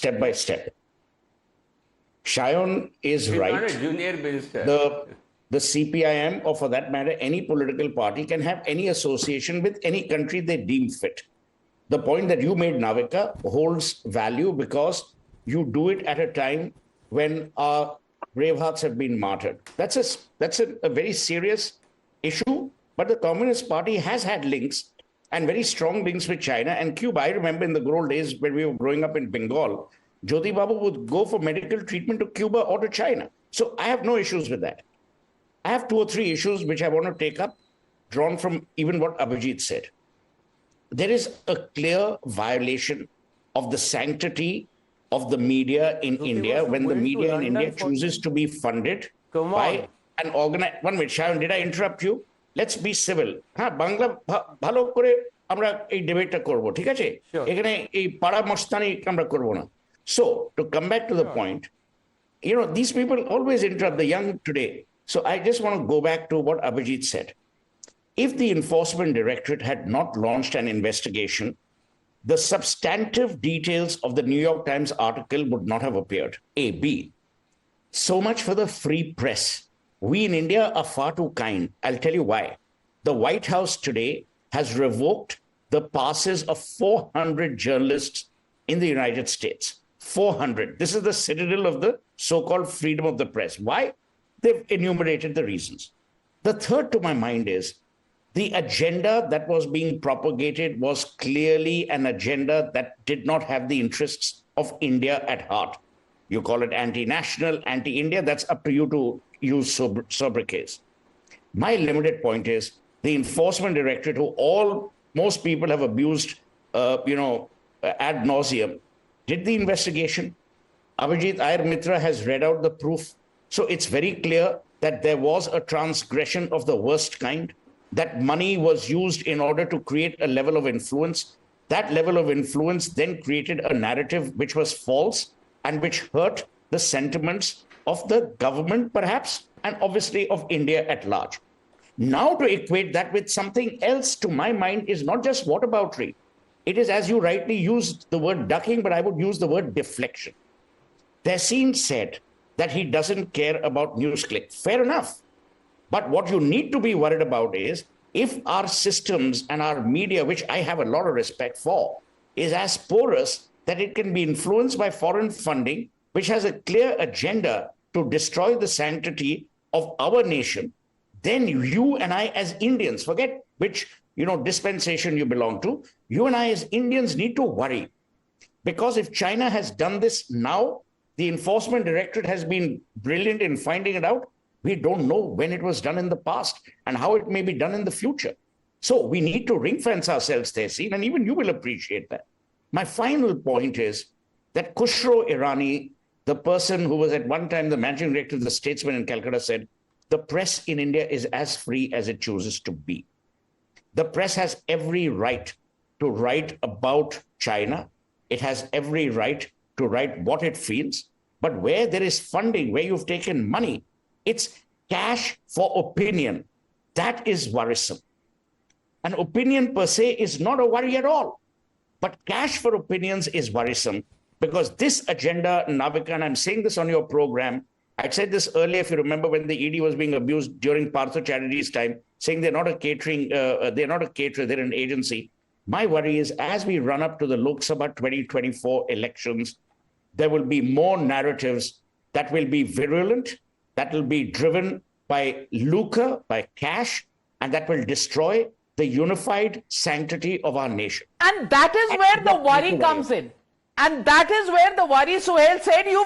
step by step. Shayan is He's right. not a junior minister. The CPIM, or for that matter, any political party can have any association with any country they deem fit. The point that you made, Navika, holds value because you do it at a time when our brave hearts have been martyred. That's a very serious issue, but the Communist Party has had links and very strong links with China and Cuba. I remember in the good old days when we were growing up in Bengal, Jyoti Babu would go for medical treatment to Cuba or to China. So I have no issues with that. I have 2 or 3 issues which I want to take up, drawn from even what Abhijit said. There is a clear violation of the sanctity of the media in India when the media in India chooses to be funded by an organized... 1 minute, Shayan, did I interrupt you? Let's be civil. Bangla bhalo kore আমরা এই ডিবেটটা করব, ঠিক আছে? এখানে এই পাড়া মস্তানি আমরা করব না. So, to come back to the point, these people always interrupt the young today. So I just want to go back to what Abhijit said. If the Enforcement Directorate had not launched an investigation, the substantive details of the New York Times article would not have appeared. A. B. So much for the free press. We in India are far too kind. I'll tell you why. The White House today has revoked the passes of 400 journalists in the United States. 400. This is the citadel of the so-called freedom of the press. Why? They've enumerated the reasons. The third to my mind is the agenda that was being propagated was clearly an agenda that did not have the interests of India at heart. You call it anti-national, anti-India, that's up to you to use sobriquets. My limited point is the Enforcement Directorate, who most people have abused, ad nauseum, did the investigation. Abhijit Iyer Mitra has read out the proof. So it's very clear that there was a transgression of the worst kind, that money was used in order to create a level of influence. That level of influence then created a narrative which was false and which hurt the sentiments of the government, perhaps, and obviously of India at large. Now to equate that with something else, to my mind, is not just whataboutery. It is, as you rightly used the word ducking, but I would use the word deflection. Tehseen said that he doesn't care about newsclick. Fair enough. But what you need to be worried about is if our systems and our media, which I have a lot of respect for, is as porous that it can be influenced by foreign funding, which has a clear agenda to destroy the sanctity of our nation, then you and I as Indians, forget which dispensation you belong to, you and I as Indians need to worry. Because if China has done this now, the Enforcement Directorate has been brilliant in finding it out. We don't know when it was done in the past and how it may be done in the future. So we need to ring fence ourselves, Tehseen, and even you will appreciate that. My final point is that Khushro Irani, the person who was at one time the managing director of the Statesman in Calcutta, said, the press in India is as free as it chooses to be. The press has every right to write about China. It has every right to write what it feels. But where there is funding, where you've taken money, it's cash for opinion. That is worrisome. An opinion per se is not a worry at all. But cash for opinions is worrisome because this agenda, Navika, and I'm saying this on your program, I said this earlier, if you remember, when the ED was being abused during Partha Chatterjee's time, saying they're not a caterer, they're an agency. My worry is as we run up to the Lok Sabha 2024 elections, there will be more narratives that will be virulent, that will be driven by lucre, by cash, and that will destroy the unified sanctity of our nation. And that is where the worry comes in. And that is where the worry, Suhel said, you